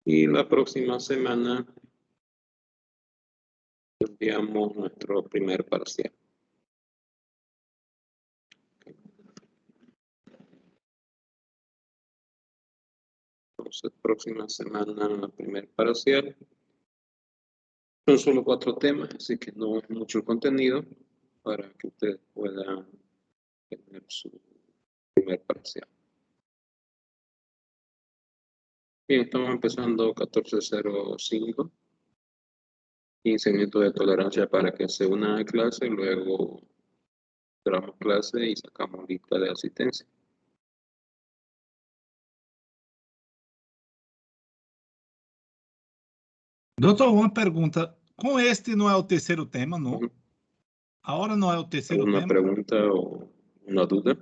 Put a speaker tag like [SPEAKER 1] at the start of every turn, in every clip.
[SPEAKER 1] Y la próxima semana enviamos nuestro primer parcial. Entonces, próxima semana la primer parcial. Son solo 4 temas, así que no es mucho el contenido para que ustedes puedan tener su primer parcial. Bien, estamos empezando 14:05. 15 minutos de tolerancia para que se una a clase, luego cerramos clase y sacamos lista de asistencia.
[SPEAKER 2] Doutor, uma pergunta. Com este não é o terceiro tema, não?
[SPEAKER 1] Uhum.
[SPEAKER 2] Agora não é o terceiro
[SPEAKER 1] ¿Alguna
[SPEAKER 2] tema?
[SPEAKER 1] pregunta o una duda?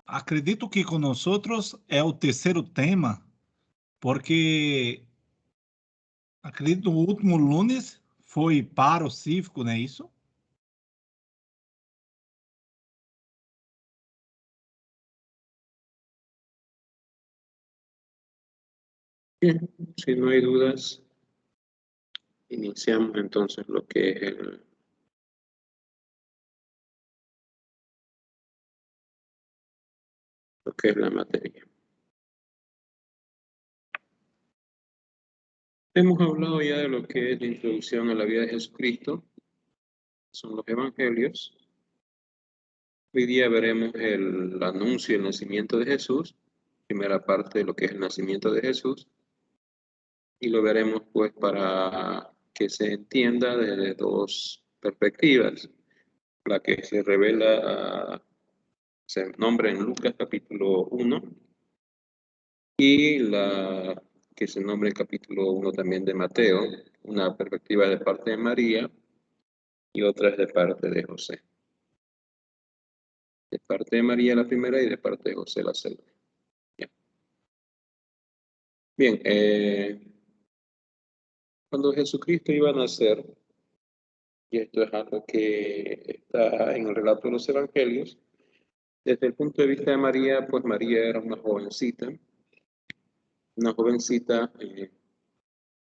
[SPEAKER 2] Acredito que com nós outros é o terceiro tema, porque acredito o último lunes foi paro cívico, não é isso?
[SPEAKER 1] Bien, si no hay dudas, iniciamos entonces lo que es la materia. Hemos hablado ya de lo que es la introducción a la vida de Jesucristo, son los evangelios. Hoy día veremos el anuncio y el nacimiento de Jesús, primera parte de lo que es el nacimiento de Jesús, y lo veremos pues para que se entienda desde 2 perspectivas. La que se revela, se nombra en Lucas capítulo 1, y la que se nombra en capítulo 1 también de Mateo, una perspectiva de parte de María y otra es de parte de José. De parte de María la primera y de parte de José la segunda. Bien, cuando Jesucristo iba a nacer, y esto es algo que está en el relato de los evangelios, desde el punto de vista de María, pues María era una jovencita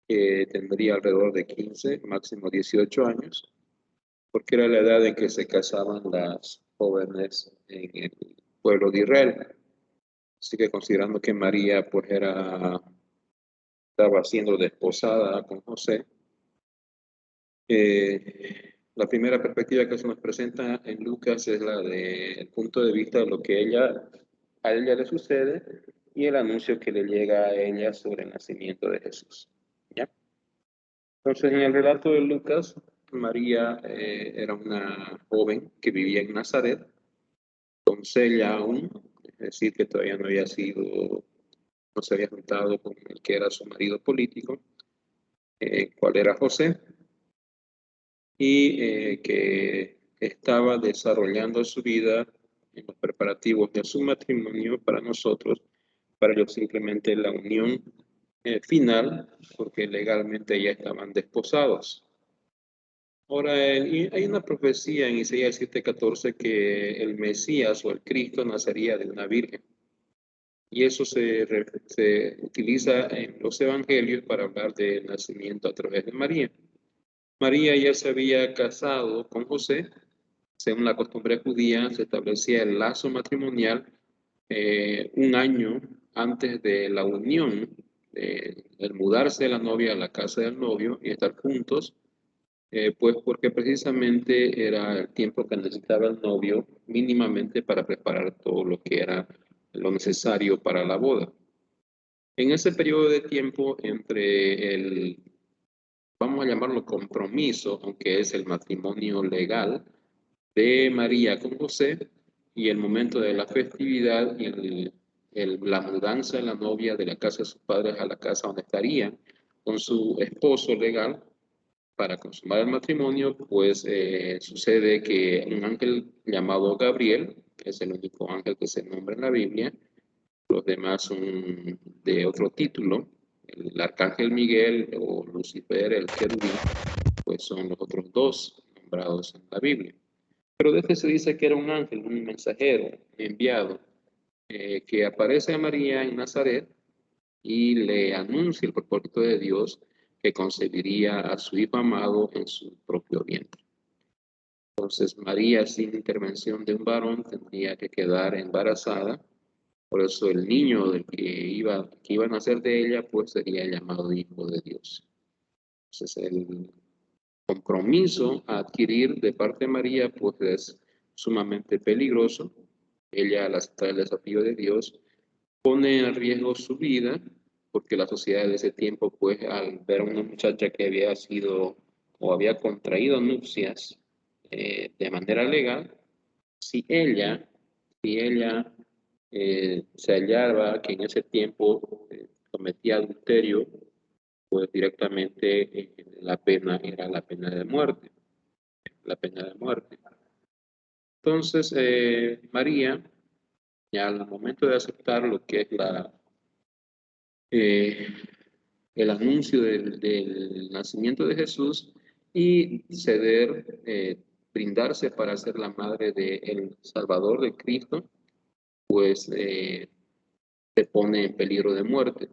[SPEAKER 1] que tendría alrededor de 15, máximo 18 años, porque era la edad en que se casaban las jóvenes en el pueblo de Israel. Así que considerando que María pues estaba siendo desposada con José, la primera perspectiva que se nos presenta en Lucas es la del punto de vista de lo que a ella le sucede y el anuncio que le llega a ella sobre el nacimiento de Jesús. ¿Ya? Entonces, en el relato de Lucas, María era una joven que vivía en Nazaret, doncella aún, es decir, que todavía no se había juntado con el que era su marido político, cual era José, y que estaba desarrollando su vida en los preparativos de su matrimonio para nosotros, para ellos simplemente la unión final, porque legalmente ya estaban desposados. Ahora, hay una profecía en Isaías 7:14 que el Mesías o el Cristo nacería de una virgen. Y eso se utiliza en los evangelios para hablar del nacimiento a través de María. María ya se había casado con José. Según la costumbre judía, se establecía el lazo matrimonial un año antes de la unión, el mudarse de la novia a la casa del novio y estar juntos, pues porque precisamente era el tiempo que necesitaba el novio mínimamente para preparar todo lo que era lo necesario para la boda. En ese periodo de tiempo entre vamos a llamarlo compromiso, aunque es el matrimonio legal de María con José, y el momento de la festividad y la mudanza de la novia de la casa de sus padres a la casa donde estaría con su esposo legal para consumar el matrimonio, pues sucede que un ángel llamado Gabriel, que es el único ángel que se nombra en la Biblia, los demás son de otro título, el arcángel Miguel o Lucifer, el querubín, pues son los otros 2 nombrados en la Biblia. Pero de este se dice que era un ángel, un mensajero enviado, que aparece a María en Nazaret y le anuncia el propósito de Dios que concebiría a su hijo amado en su propio vientre. Entonces María, sin intervención de un varón, tendría que quedar embarazada. Por eso el niño del que iba a nacer de ella, pues sería llamado Hijo de Dios. Entonces el compromiso a adquirir de parte de María, pues es sumamente peligroso. Ella, al aceptar el desafío de Dios, pone en riesgo su vida, porque la sociedad de ese tiempo, pues al ver a una muchacha que había sido o había contraído nupcias de manera legal, si ella se hallaba que en ese tiempo cometía adulterio, pues directamente la pena era la pena de muerte, la pena de muerte. Entonces, María, ya al momento de aceptar lo que es el anuncio del nacimiento de Jesús y ceder, brindarse para ser la madre del Salvador de Cristo, pues se pone en peligro de muerte,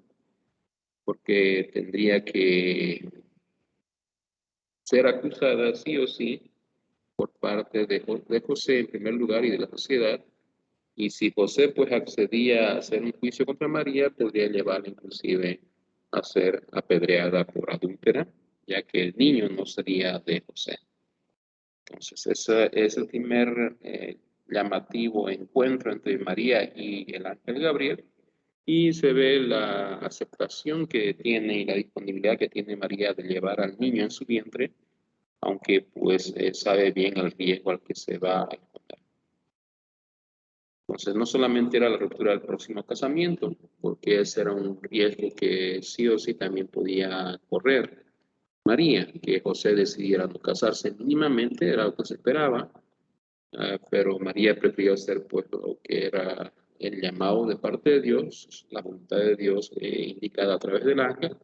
[SPEAKER 1] porque tendría que ser acusada sí o sí por parte de José en primer lugar y de la sociedad. Y si José pues accedía a hacer un juicio contra María, podría llevarla inclusive a ser apedreada por adúltera, ya que el niño no sería de José. Entonces, ese es el primer llamativo encuentro entre María y el ángel Gabriel, y se ve la aceptación que tiene y la disponibilidad que tiene María de llevar al niño en su vientre, aunque pues sabe bien el riesgo al que se va a exponer. Entonces, no solamente era la ruptura del próximo casamiento, porque ese era un riesgo que sí o sí también podía correr María, que José decidiera no casarse mínimamente, era lo que se esperaba, pero María prefirió hacer pues lo que era el llamado de parte de Dios, la voluntad de Dios indicada a través del ángel,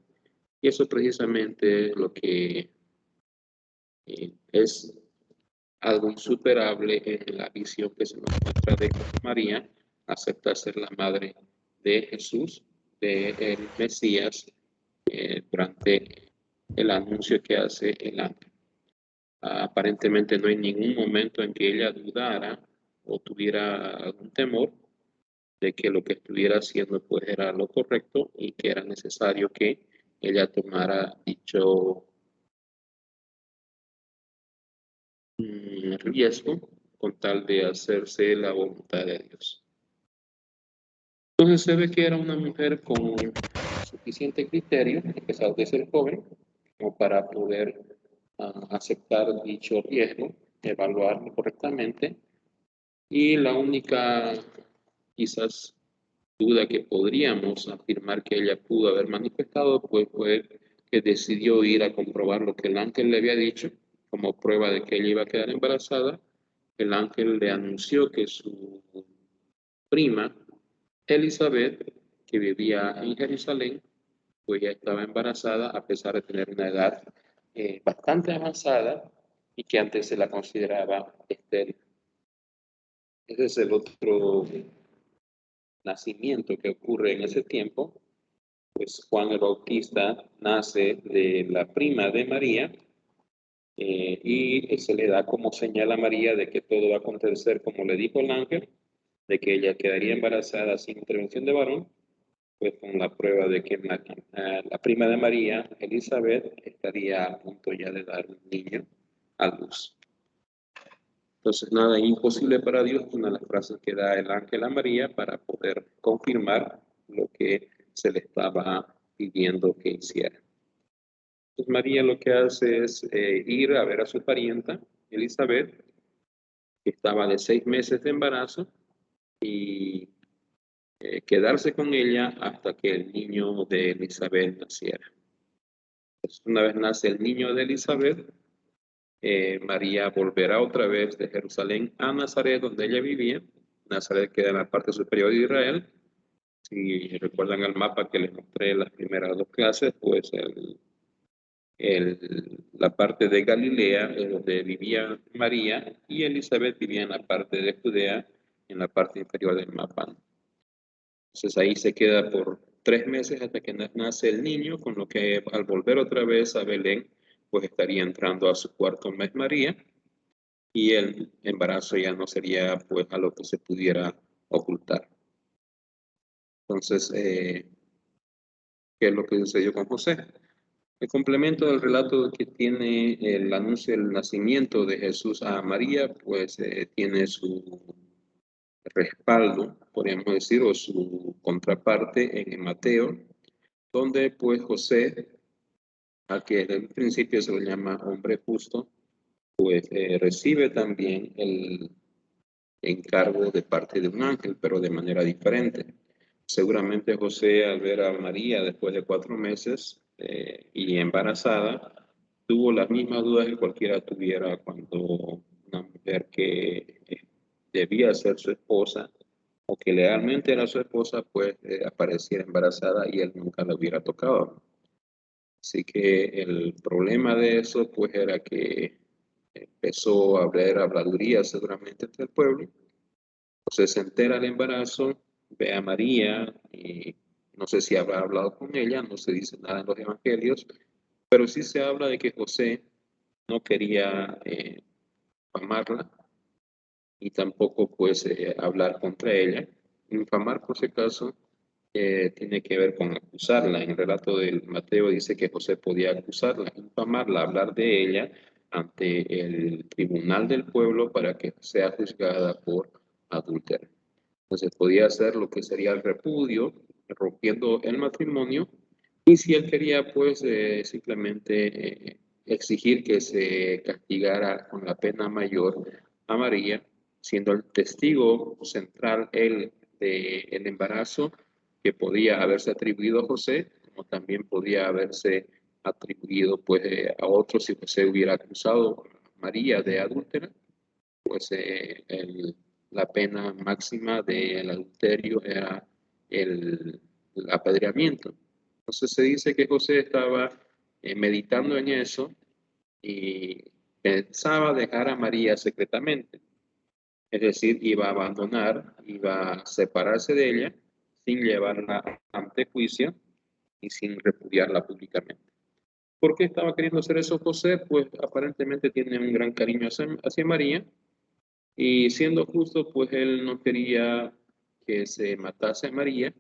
[SPEAKER 1] y eso precisamente es lo que es algo insuperable en la visión que se nos muestra de cómo María acepta ser la madre de Jesús, de el Mesías, durante el anuncio que hace el ángel. Aparentemente no hay ningún momento en que ella dudara o tuviera algún temor de que lo que estuviera haciendo pues era lo correcto y que era necesario que ella tomara dicho riesgo con tal de hacerse la voluntad de Dios. Entonces se ve que era una mujer con suficiente criterio, a pesar de ser joven, como para poder aceptar dicho riesgo, evaluarlo correctamente. Y la única, quizás, duda que podríamos afirmar que ella pudo haber manifestado, pues fue que decidió ir a comprobar lo que el ángel le había dicho, como prueba de que ella iba a quedar embarazada. El ángel le anunció que su prima, Elizabeth, que vivía en Jerusalén, pues ya estaba embarazada a pesar de tener una edad bastante avanzada y que antes se la consideraba estéril. Ese es el otro nacimiento que ocurre en ese tiempo, pues Juan el Bautista nace de la prima de María y se le da como señal a María de que todo va a acontecer como le dijo el ángel, de que ella quedaría embarazada sin intervención de varón, pues con la prueba de que la prima de María, Elizabeth, estaría a punto ya de dar un niño a luz. Entonces, nada imposible para Dios, una de las frases que da el ángel a María para poder confirmar lo que se le estaba pidiendo que hiciera. Entonces, María lo que hace es ir a ver a su parienta, Elizabeth, que estaba de 6 meses de embarazo, y quedarse con ella hasta que el niño de Elizabeth naciera. Entonces, una vez nace el niño de Elizabeth, María volverá otra vez de Jerusalén a Nazaret, donde ella vivía. Nazaret queda en la parte superior de Israel. Si recuerdan el mapa que les mostré en las primeras 2 clases, pues la parte de Galilea es donde vivía María y Elizabeth vivía en la parte de Judea, en la parte inferior del mapa. Entonces ahí se queda por 3 meses hasta que nace el niño, con lo que al volver otra vez a Belén, pues estaría entrando a su 4º mes María, y el embarazo ya no sería pues a lo que se pudiera ocultar. Entonces, ¿qué es lo que sucedió con José? El complemento del relato que tiene el anuncio del nacimiento de Jesús a María, pues tiene su respaldo, podríamos decir, o su contraparte en Mateo, donde pues José, al que desde el principio se le llama hombre justo, pues recibe también el encargo de parte de un ángel, pero de manera diferente. Seguramente José, al ver a María después de 4 meses y embarazada, tuvo las mismas dudas que cualquiera tuviera cuando una mujer que debía ser su esposa o que legalmente era su esposa, pues apareciera embarazada y él nunca la hubiera tocado. Así que el problema de eso, pues era que empezó a haber habladuría seguramente entre el pueblo. Entonces se entera del embarazo, ve a María y no sé si habrá hablado con ella, no se dice nada en los evangelios, pero sí se habla de que José no quería amarla y tampoco pues hablar contra ella. Infamar, por si acaso, tiene que ver con acusarla. En el relato del Mateo dice que José podía acusarla, infamarla, hablar de ella ante el tribunal del pueblo para que sea juzgada por adúltera. Entonces podía hacer lo que sería el repudio, rompiendo el matrimonio, y si él quería pues simplemente exigir que se castigara con la pena mayor a María, siendo el testigo central él del embarazo que podía haberse atribuido a José, como también podía haberse atribuido pues a otros si José hubiera acusado a María de adúltera, pues la pena máxima del adulterio era el apedreamiento. Entonces se dice que José estaba meditando en eso y pensaba dejar a María secretamente. Es decir, iba a abandonar, iba a separarse de ella sin llevarla ante juicio y sin repudiarla públicamente. ¿Por qué estaba queriendo hacer eso José? Pues aparentemente tiene un gran cariño hacia María, y siendo justo, pues él no quería que se matase a María.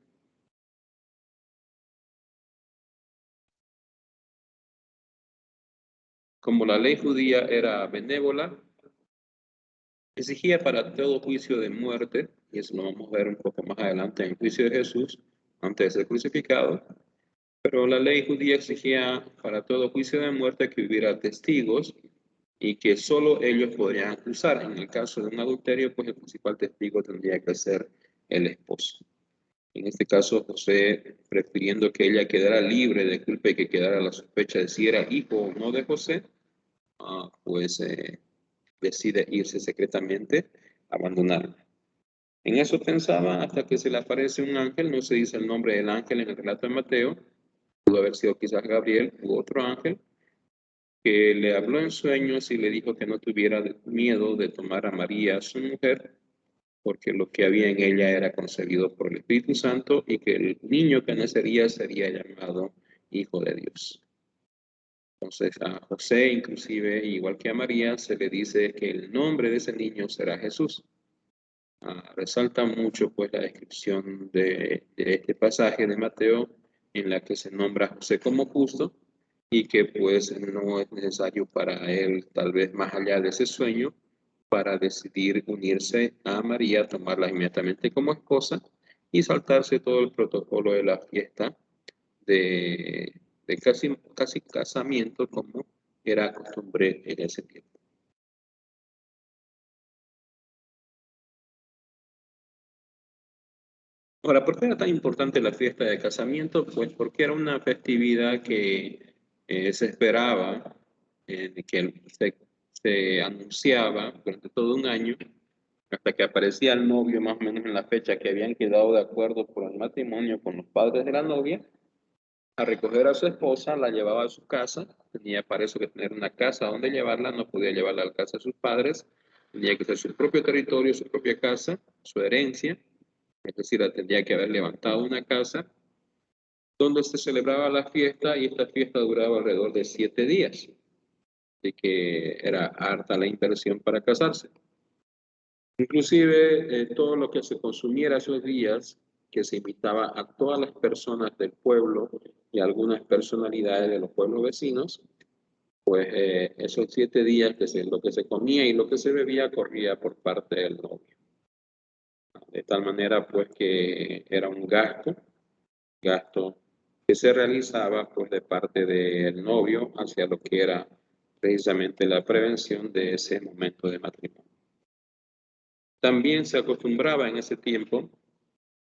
[SPEAKER 1] Como la ley judía era benévola, exigía para todo juicio de muerte, y eso lo vamos a ver un poco más adelante en el juicio de Jesús, antes de ser crucificado, pero la ley judía exigía para todo juicio de muerte que hubiera testigos y que solo ellos podrían acusar. En el caso de un adulterio, pues el principal testigo tendría que ser el esposo. En este caso, José, prefiriendo que ella quedara libre de culpa y que quedara la sospecha de si era hijo o no de José, pues decide irse secretamente, abandonarla. En eso pensaba hasta que se le aparece un ángel, no se dice el nombre del ángel en el relato de Mateo, pudo haber sido quizás Gabriel u otro ángel, que le habló en sueños y le dijo que no tuviera miedo de tomar a María, su mujer, porque lo que había en ella era concebido por el Espíritu Santo y que el niño que nacería sería llamado Hijo de Dios. Entonces a José, inclusive, igual que a María, se le dice que el nombre de ese niño será Jesús. Resalta mucho pues la descripción de este pasaje de Mateo en la que se nombra a José como justo y que pues no es necesario para él, tal vez más allá de ese sueño, para decidir unirse a María, tomarla inmediatamente como esposa y saltarse todo el protocolo de la fiesta de casi casamiento como era costumbre en ese tiempo. Ahora, ¿por qué era tan importante la fiesta de casamiento? Pues porque era una festividad que se esperaba, que se anunciaba durante todo un año, hasta que aparecía el novio más o menos en la fecha que habían quedado de acuerdo por el matrimonio con los padres de la novia, a recoger a su esposa, la llevaba a su casa, tenía para eso que tener una casa donde llevarla, no podía llevarla a la casa de sus padres, tenía que ser su propio territorio, su propia casa, su herencia, es decir, tendría que haber levantado una casa donde se celebraba la fiesta, y esta fiesta duraba alrededor de 7 días, de que era harta la inversión para casarse. Inclusive todo lo que se consumiera esos días, que se invitaba a todas las personas del pueblo y algunas personalidades de los pueblos vecinos, pues esos 7 días lo que se comía y lo que se bebía corría por parte del novio. De tal manera pues que era un gasto que se realizaba pues de parte del novio hacia lo que era precisamente la prevención de ese momento de matrimonio. También se acostumbraba en ese tiempo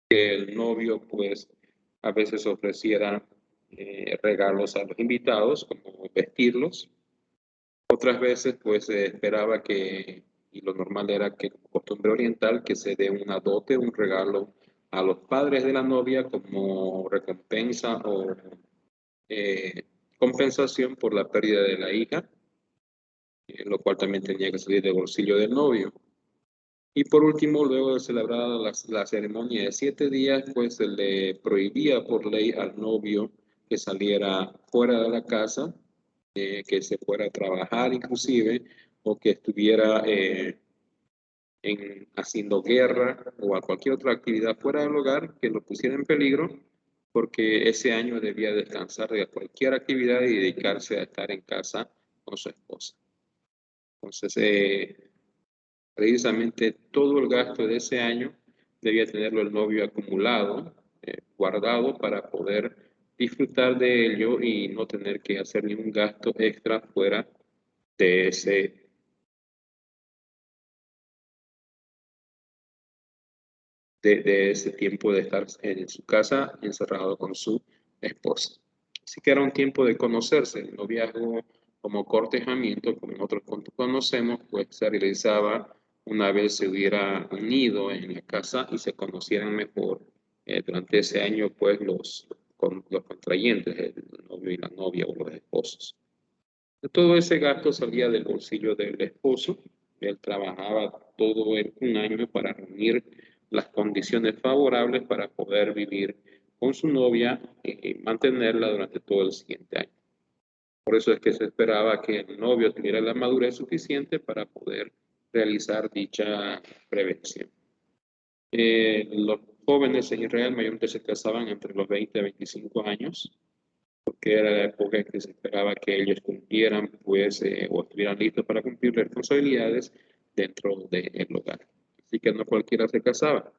[SPEAKER 1] que el novio pues a veces ofreciera regalos a los invitados, como vestirlos. Otras veces pues se esperaba que, y lo normal era que como costumbre oriental, que se dé una dote, un regalo a los padres de la novia como recompensa o eh, compensación por la pérdida de la hija, lo cual también tenía que salir del bolsillo del novio. Y por último, luego de celebrada la ceremonia de 7 días, pues se le prohibía por ley al novio que saliera fuera de la casa, que se fuera a trabajar inclusive, o que estuviera haciendo guerra o a cualquier otra actividad fuera del hogar que lo pusiera en peligro, porque ese año debía descansar de cualquier actividad y dedicarse a estar en casa con su esposa. Entonces, precisamente todo el gasto de ese año debía tenerlo el novio acumulado, guardado para poder disfrutar de ello y no tener que hacer ningún gasto extra fuera de ese tiempo de estar en su casa encerrado con su esposa. Así que era un tiempo de conocerse. El noviazgo como cortejamiento, como nosotros conocemos, pues se realizaba una vez se hubiera unido en la casa y se conocieran mejor durante ese año, pues los contrayentes, el novio y la novia o los esposos. Todo ese gasto salía del bolsillo del esposo. Él trabajaba todo un año para reunir las condiciones favorables para poder vivir con su novia y mantenerla durante todo el siguiente año. Por eso es que se esperaba que el novio tuviera la madurez suficiente para poder realizar dicha prevención. Los jóvenes en Israel mayormente se casaban entre los 20 y 25 años, porque era la época en que se esperaba que ellos cumplieran, pues, o estuvieran listos para cumplir responsabilidades dentro del hogar. Así que no cualquiera se casaba.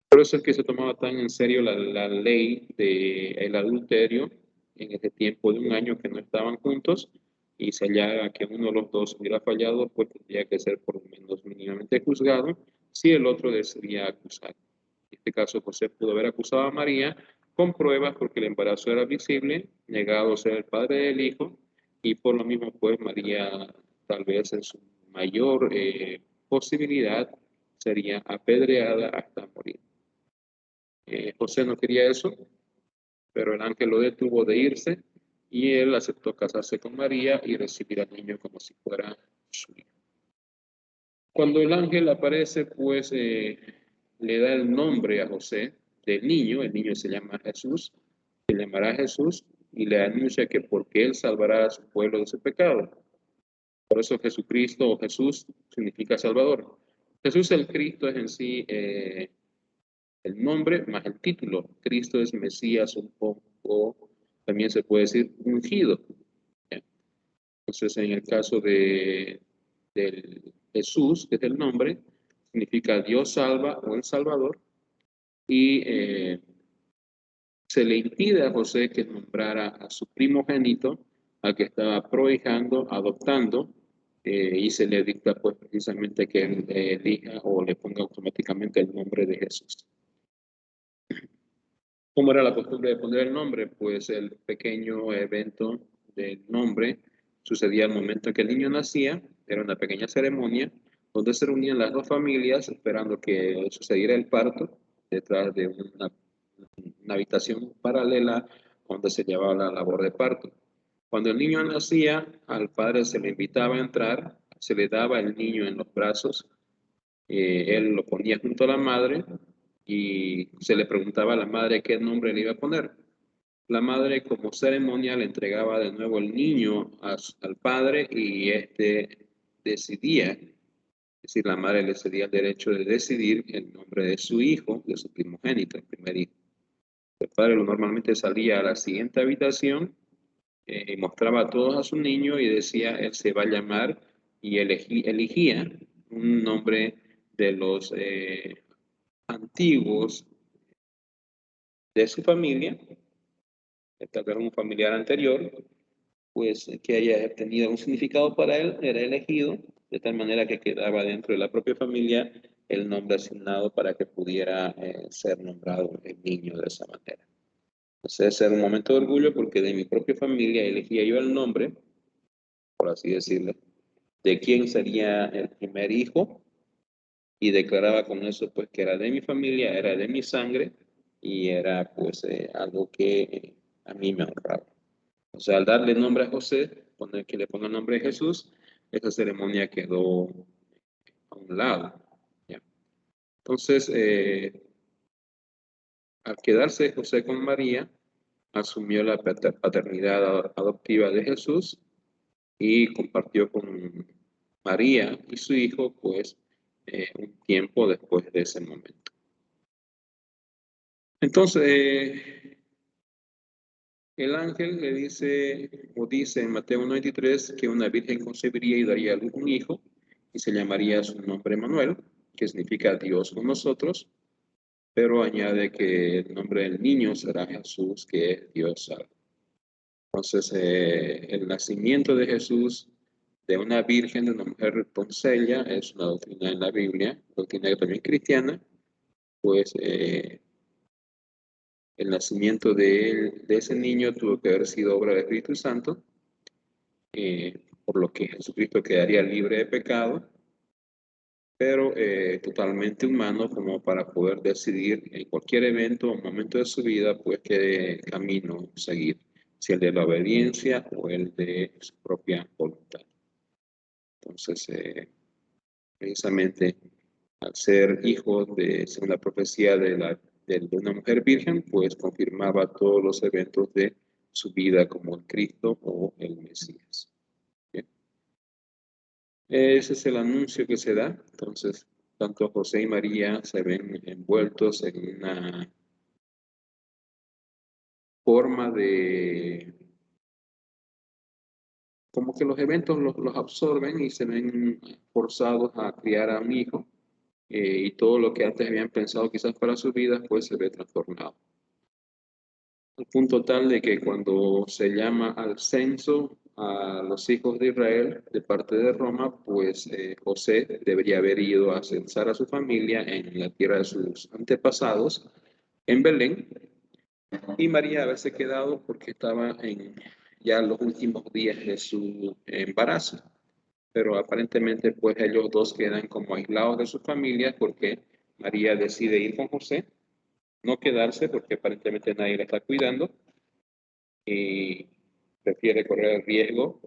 [SPEAKER 1] Por eso es que se tomaba tan en serio la ley del adulterio en ese tiempo de un año que no estaban juntos, y si hallaba que uno de los dos hubiera fallado, pues tendría que ser por lo menos mínimamente juzgado si el otro decidía acusar. En este caso, José pudo haber acusado a María con pruebas porque el embarazo era visible, negado ser el padre del hijo, y por lo mismo, pues María, tal vez en su mayor posibilidad, sería apedreada hasta morir. José no quería eso, pero el ángel lo detuvo de irse y él aceptó casarse con María y recibir al niño como si fuera su hijo. Cuando el ángel aparece, pues le da el nombre a José del niño. El niño se llama Jesús, se llamará Jesús, y le anuncia que porque él salvará a su pueblo de su pecado. Por eso Jesucristo o Jesús significa Salvador. Jesús el Cristo es en sí el nombre más el título. Cristo es Mesías o también se puede decir ungido. Entonces, en el caso del Jesús, que es el nombre, significa Dios salva o el Salvador, y se le impide a José que nombrara a su primogénito, al que estaba prohijando, adoptando, y se le dicta pues precisamente que él elija o le ponga automáticamente el nombre de Jesús. ¿Cómo era la costumbre de poner el nombre? Pues el pequeño evento del nombre sucedía al momento en que el niño nacía. Era una pequeña ceremonia donde se reunían las dos familias esperando que sucediera el parto detrás de una habitación paralela donde se llevaba la labor de parto. Cuando el niño nacía, al padre se le invitaba a entrar, se le daba el niño en los brazos, él lo ponía junto a la madre y se le preguntaba a la madre qué nombre le iba a poner. la madre como ceremonia le entregaba de nuevo el niño al padre y éste decidía, es decir, la madre le cedía el derecho de decidir el nombre de su hijo, de su primogénito, el primer hijo. El padre normalmente salía a la siguiente habitación y mostraba a todos a su niño y decía, él se va a llamar, y elegía un nombre de los antiguos de su familia, tal vez un familiar anterior, pues que haya tenido un significado para él, era elegido, de tal manera que quedaba dentro de la propia familia el nombre asignado para que pudiera ser nombrado el niño de esa manera. Entonces, ese era un momento de orgullo porque de mi propia familia elegía yo el nombre, por así decirlo, de quién sería el primer hijo, y declaraba con eso pues que era de mi familia, era de mi sangre y era pues algo que a mí me honraba. O sea, al darle nombre a José, poner que le ponga el nombre de Jesús, esa ceremonia quedó a un lado. ¿Ya? Entonces, al quedarse José con María, asumió la paternidad adoptiva de Jesús y compartió con María y su hijo, pues, un tiempo después de ese momento. Entonces, el ángel le dice, o dice en Mateo 1:23, que una virgen concebiría y daría a luz un hijo, y se llamaría su nombre Manuel, que significa Dios con nosotros, pero añade que el nombre del niño será Jesús, que es Dios salvo. Entonces, el nacimiento de Jesús de una virgen, de una mujer doncella, es una doctrina en la Biblia, doctrina también cristiana, pues el nacimiento de ese niño tuvo que haber sido obra del Espíritu Santo, por lo que Jesucristo quedaría libre de pecado, pero totalmente humano como para poder decidir en cualquier evento o momento de su vida, pues qué camino seguir, si el de la obediencia o el de su propia voluntad. Entonces, precisamente al ser hijo de, según la profecía de una mujer virgen, pues confirmaba todos los eventos de su vida como el Cristo o el Mesías. Bien. Ese es el anuncio que se da. Entonces, tanto José y María se ven envueltos en una forma de, como que los eventos los absorben y se ven forzados a criar a un hijo, y todo lo que antes habían pensado quizás para su vida, pues se ve transformado. Al punto tal de que cuando se llama al censo a los hijos de Israel de parte de Roma, pues José debería haber ido a censar a su familia en la tierra de sus antepasados, en Belén, y María haberse quedado porque estaba en ya los últimos días de su embarazo. Pero aparentemente pues ellos dos quedan como aislados de sus familias porque María decide ir con José, no quedarse porque aparentemente nadie la está cuidando, y prefiere correr el riesgo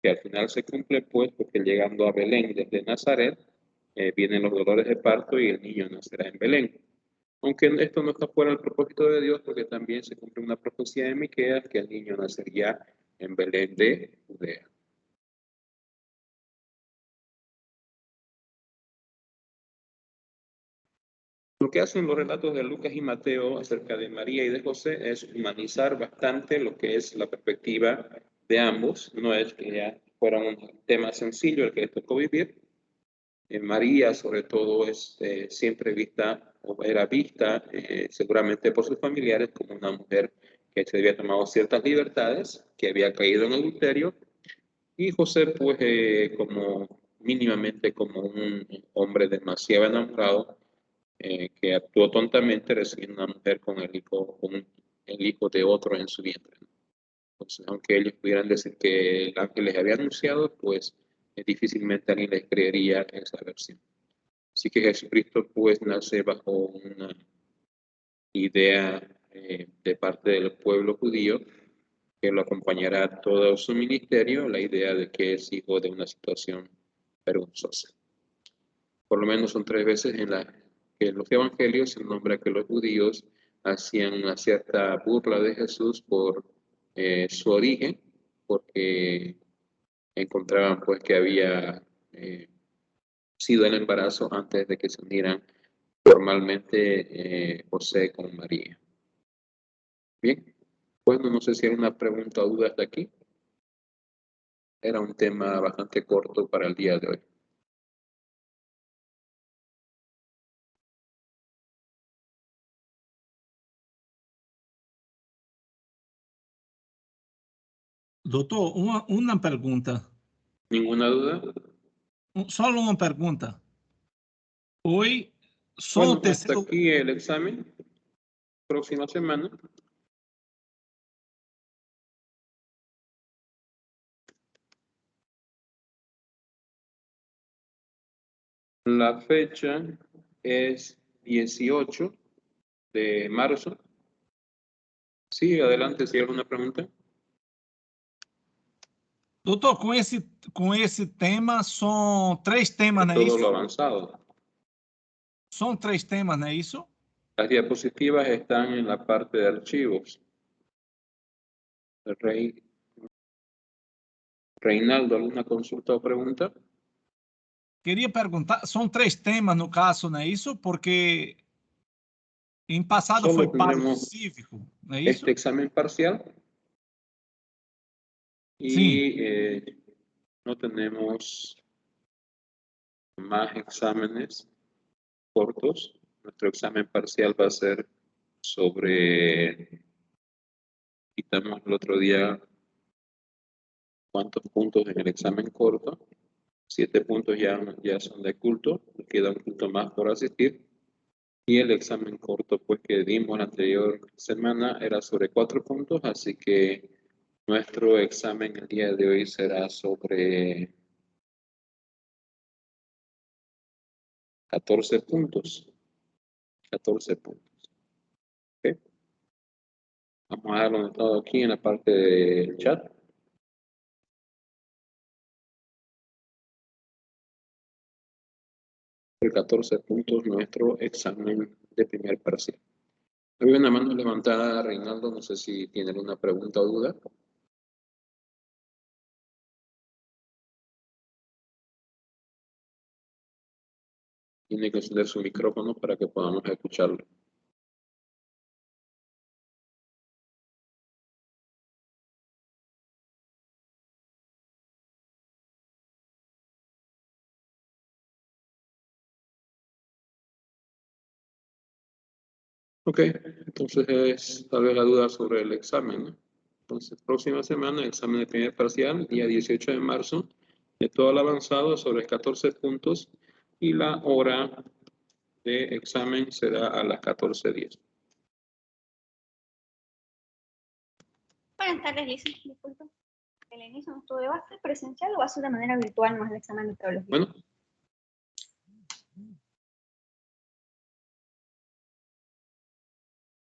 [SPEAKER 1] que al final se cumple, pues, porque llegando a Belén desde Nazaret, vienen los dolores de parto y el niño nacerá en Belén. Aunque esto no está fuera del propósito de Dios, porque también se cumple una profecía de Miqueas que el niño nacería en Belén de Judea. Lo que hacen los relatos de Lucas y Mateo acerca de María y de José es humanizar bastante lo que es la perspectiva de ambos. No es que ya fuera un tema sencillo el que les tocó vivir. María, sobre todo, es siempre vista, o era vista seguramente por sus familiares, como una mujer que se había tomado ciertas libertades, que había caído en adulterio, y José, pues, como mínimamente como un hombre demasiado enamorado, que actuó tontamente recibiendo una mujer con el hijo de otro en su vientre. Entonces, aunque ellos pudieran decir que el ángel les había anunciado, pues difícilmente alguien les creería esa versión. Así que Jesucristo pues nace bajo una idea de parte del pueblo judío que lo acompañará todo su ministerio, la idea de que es hijo de una situación vergonzosa. Por lo menos son 3 veces que en los evangelios se nombra que los judíos hacían una cierta burla de Jesús por su origen, porque encontraban pues que había sido el embarazo antes de que se unieran formalmente José con María. Bien, bueno, no sé si hay una pregunta o duda hasta aquí. Era un tema bastante corto para el día de hoy.
[SPEAKER 2] Doutor, uma pergunta.
[SPEAKER 1] ¿Ninguna duda?
[SPEAKER 2] Só uma pergunta. Hoy, só
[SPEAKER 1] Bueno,
[SPEAKER 2] o
[SPEAKER 1] hasta
[SPEAKER 2] terceiro...
[SPEAKER 1] aquí el examen. Próxima semana. La fecha es 18 de marzo. Sí, adelante, si hay alguna pregunta.
[SPEAKER 2] Doutor, com esse tema, são 3 temas, não é
[SPEAKER 1] Todo lo
[SPEAKER 2] isso?
[SPEAKER 1] avanzado.
[SPEAKER 2] São 3 temas, não é isso?
[SPEAKER 1] Las diapositivas están en la parte de archivos. Reinaldo, ¿alguna consulta o pregunta?
[SPEAKER 2] Queria perguntar, são 3 temas no caso, não é isso? Porque em passado
[SPEAKER 1] Solo
[SPEAKER 2] foi paro
[SPEAKER 1] tendremos
[SPEAKER 2] cívico, não é
[SPEAKER 1] este
[SPEAKER 2] isso?
[SPEAKER 1] examen parcial
[SPEAKER 2] Sim.
[SPEAKER 1] y no tenemos más exámenes cortos. Nuestro examen parcial va a ser sobre, quitamos el otro día cuántos puntos en el examen corto. 7 puntos ya son de culto, queda un punto más por asistir. Y el examen corto pues que dimos la anterior semana era sobre 4 puntos, así que nuestro examen el día de hoy será sobre 14 puntos. 14 puntos. ¿Okay? Vamos a darlo anotado aquí en la parte del chat. El 14 puntos nuestro examen de primer parcial. Hay una mano levantada, Reinaldo, no sé si tiene alguna pregunta o duda. Tiene que encender su micrófono para que podamos escucharlo. Ok, entonces es tal vez la duda sobre el examen, ¿no? Entonces, próxima semana, examen de primer parcial, día 18 de marzo, de todo el avanzado sobre 14 puntos y la hora de examen será a las 14:10.
[SPEAKER 3] Buenas tardes, Lisa. Disculpa. ¿El inicio de un estudio va a ser presencial o va a ser de manera virtual más el examen de teología?
[SPEAKER 1] Bueno.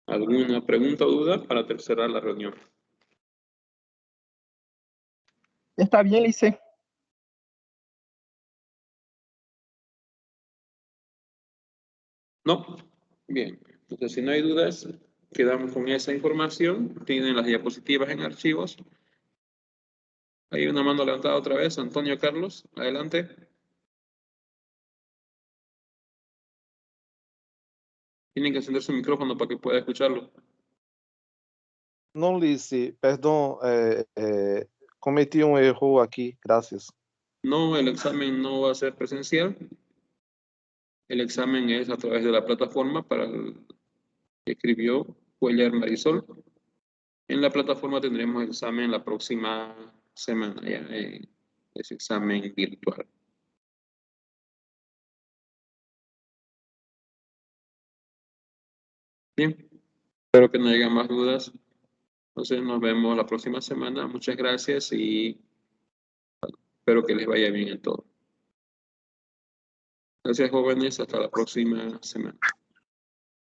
[SPEAKER 1] ¿Alguna pregunta o duda para cerrar la reunión?
[SPEAKER 4] Está bien, Lice.
[SPEAKER 1] No. Bien. Entonces, si no hay dudas, quedamos con esa información. Tienen las diapositivas en archivos. Hay una mano levantada otra vez. Antonio Carlos, adelante. Tienen que encender su micrófono para que pueda escucharlo.
[SPEAKER 4] No, Lice, perdón, cometí un error aquí, gracias.
[SPEAKER 1] No, el examen no va a ser presencial. El examen es a través de la plataforma para el que escribió Cuellar Marisol. En la plataforma tendremos el examen la próxima semana, ya, ese examen virtual. Bien, espero que no haya más dudas. Entonces nos vemos la próxima semana. Muchas gracias y espero que les vaya bien en todo. Gracias, jóvenes. Hasta la próxima semana.